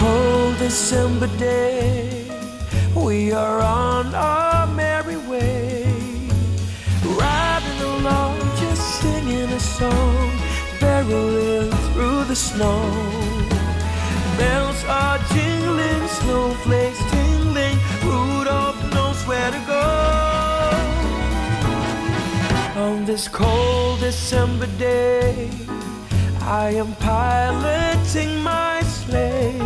cold December day, we are on our merry way, riding along, just singing a song, barreling through the snow. Bells are jingling, snowflakes tingling, Rudolph knows where to go. On this cold December day, I am piloting my sleigh.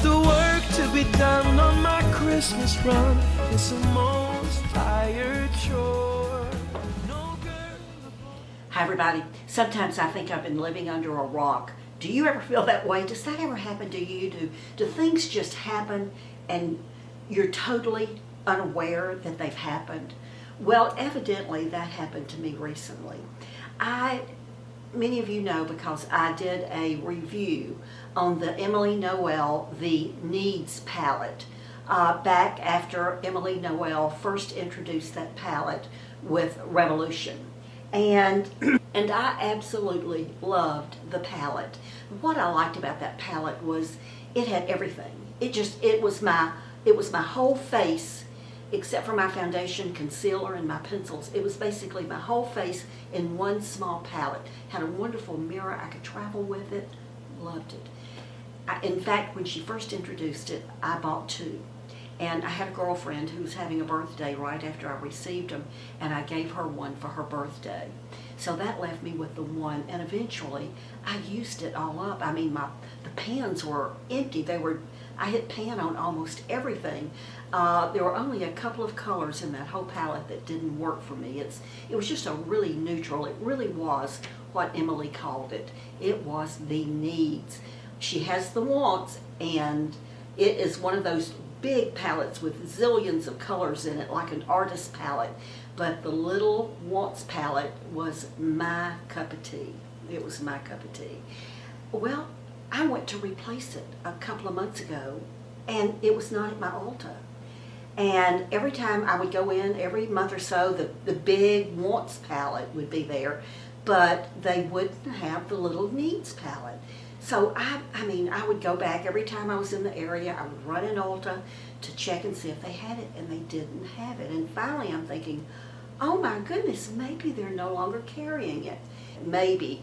The work to be done on my Christmas run is the most tired chore. No girl. Hi everybody. Sometimes I think I've been living under a rock. Do you ever feel that way? Does that ever happen to you? Do things just happen and you're totally unaware that they've happened? Well, evidently that happened to me recently. Many of you know because I did a review on the Noel the Needs palette back after Noel first introduced that palette with Revolution. And I absolutely loved the palette. What I liked about that palette was it had everything. It was my whole face, except for my foundation, concealer, and my pencils. It was basically my whole face in one small palette. Had a wonderful mirror. I could travel with it. Loved it. In fact, when she first introduced it, I bought two. And I had a girlfriend who was having a birthday right after I received them, and I gave her one for her birthday. So that left me with the one, and eventually I used it all up. I mean, the pans were empty. I hit pan on almost everything. There were only a couple of colors in that whole palette that didn't work for me. It was just a really neutral. It really was what Emily called it. It was the needs. She has the wants, and it is one of those big palettes with zillions of colors in it, like an artist palette. But the little wants palette was my cup of tea. It was my cup of tea. Well, I went to replace it a couple of months ago, and it was not at my Ulta. And every time I would go in, every month or so, the big wants palette would be there, but they wouldn't have the little needs palette. So I would go back every time I was in the area. I would run in Ulta to check and see if they had it, and they didn't have it. And finally I'm thinking, oh my goodness, maybe they're no longer carrying it. Maybe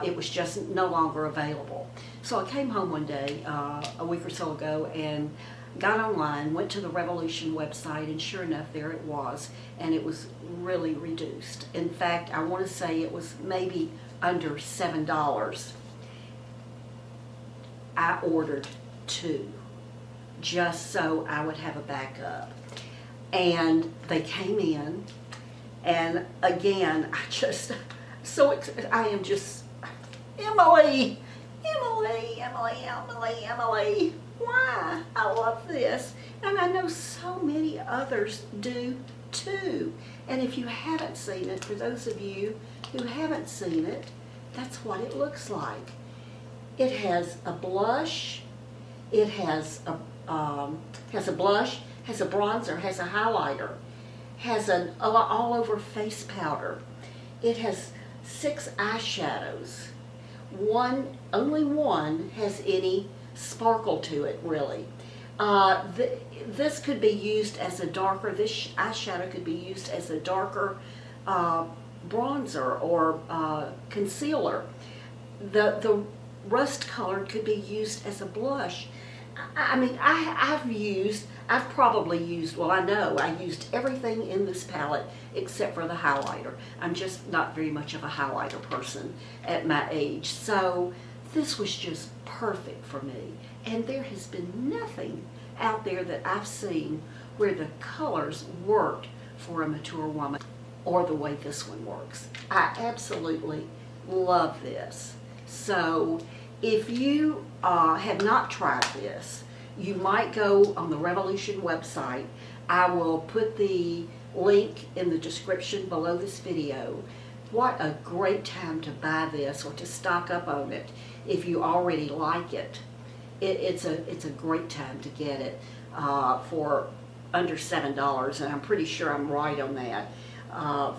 it was just no longer available. So I came home one day, a week or so ago, and got online, went to the Revolution website, and sure enough, there it was, and it was really reduced. In fact, I want to say it was maybe under $7. I ordered two, just so I would have a backup. And they came in, and again, I am just, Emily, why? I love this. And I know so many others do too. And if you haven't seen it, for those of you who haven't seen it, that's what it looks like. It has a blush, it has a blush, has a bronzer, has a highlighter, has an all-over face powder. It has 6 eyeshadows. Only one has any sparkle to it, really. This could be used as a darker, this eyeshadow could be used as a darker bronzer or concealer. The rust colored could be used as a blush. I mean, I've probably used, well, I know I used everything in this palette except for the highlighter. I'm just not very much of a highlighter person at my age. So this was just perfect for me. And there has been nothing out there that I've seen where the colors worked for a mature woman or the way this one works. I absolutely love this. So if you have not tried this, you might go on the Revolution website. I will put the link in the description below this video. What a great time to buy this or to stock up on it if you already like it. It's a great time to get it for under $7, and I'm pretty sure I'm right on that.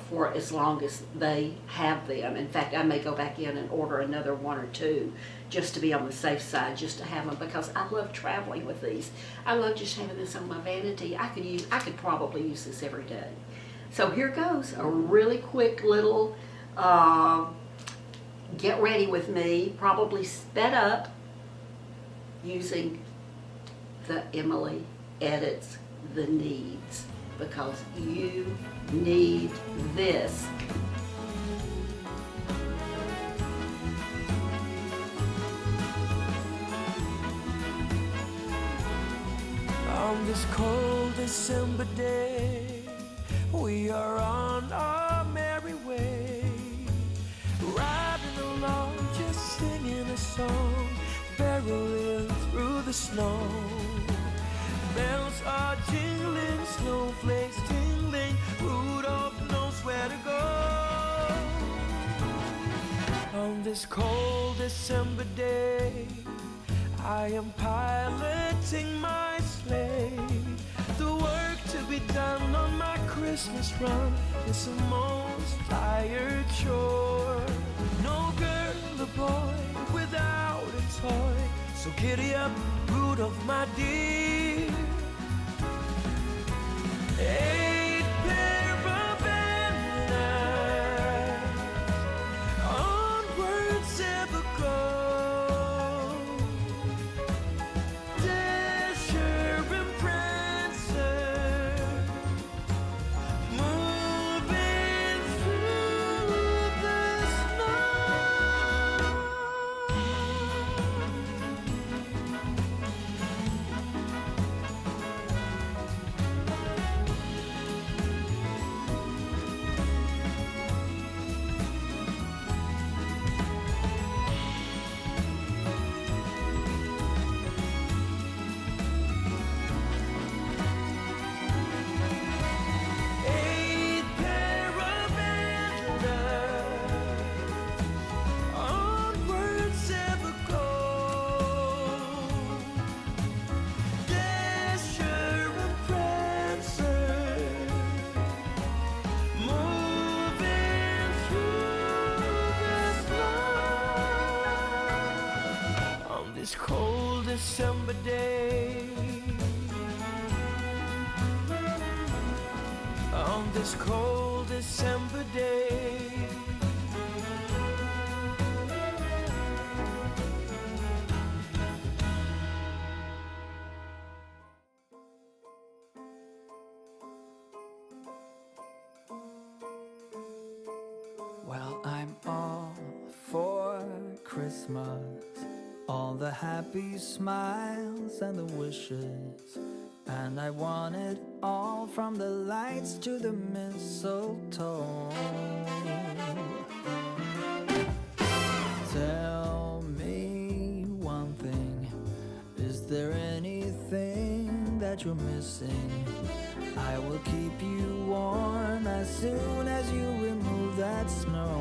for as long as they have them. In fact, I may go back in and order another one or two just to be on the safe side, just to have them, because I love traveling with these. I love just having this on my vanity. I could probably use this every day. So here goes a really quick little get ready with me, probably sped up, using the Emily Edits the Needs, because you need this. On this cold December day, we are on our merry way, riding along, just singing a song, barreling through the snow. Bells are jingling, snowflakes tingling, Rudolph knows where to go. On this cold December day, I am piloting my sleigh. The work to be done on my Christmas run is the most tired chore. No girl or boy without a toy, so giddy up, Rudolph, my dear. 8 pair of antlers, onwards ever go. Dasher and Prancer, moving through the snow. This cold December day, on this cold December day. Well, I'm all for Christmas, all the happy smiles and the wishes, and I want it all, from the lights to the mistletoe. Tell me one thing, is there anything that you're missing? I will keep you warm as soon as you remove that snow.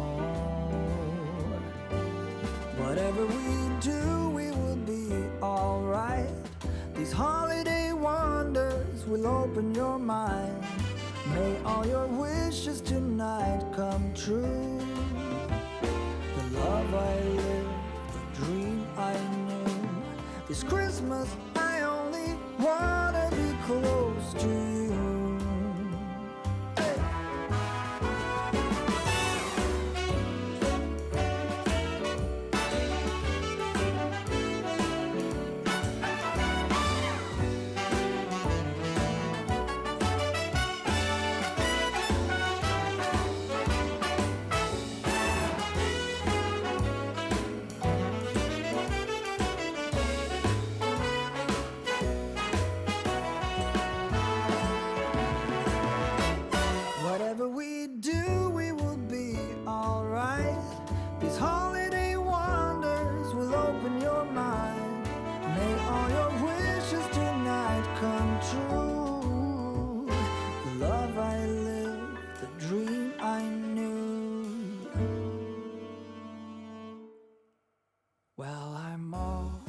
Whatever we do, we will be alright. These holiday wonders will open your mind. May all your wishes tonight come true. The love I lived, the dream I knew. This Christmas I only wanna be close to you. Whatever we do, we will be alright. These holiday wonders will open your mind. May all your wishes tonight come true. The love I lived, the dream I knew. Well, I'm all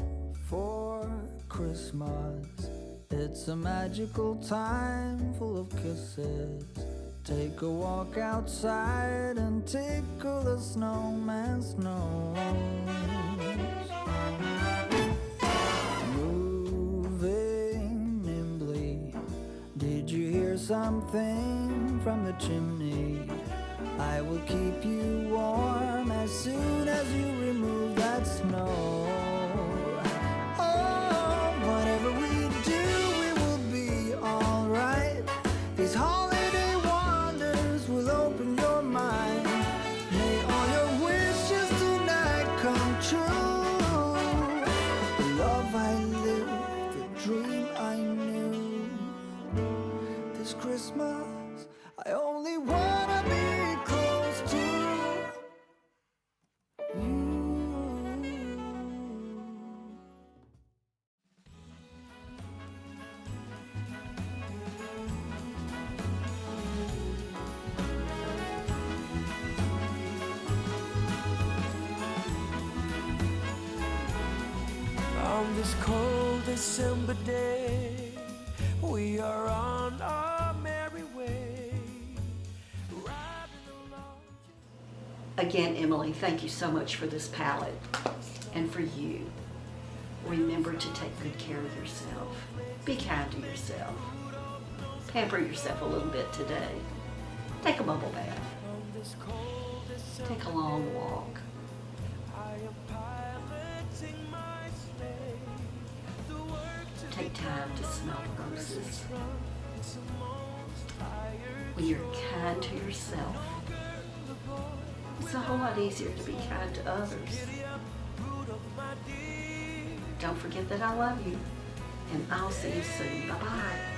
for Christmas. It's a magical time full of kisses take a walk outside and tickle the snowman's nose. Moving nimbly, did you hear something from the chimney? I will keep you warm as soon as you remove that snow. Oh, whatever we do, we will be alright. These holiday wonders will open your mind. May all your wishes tonight come true. The love I lived, the dream I knew. This Christmas, I only wanna be close to you. On this cold December day, we are on our merry way, riding along. Again, Emily, thank you so much for this palette. And for you, remember to take good care of yourself. Be kind to yourself. Pamper yourself a little bit today. Take a bubble bath. On this cold December, Take a long walk. I am piloting my sleigh. The work to Take time to smell the roses. run, it's almost tired. When you're kind to yourself, it's a whole lot easier to be kind to others. Giddy up, root of my dear. Don't forget that I love you, and I'll see you soon. Bye-bye.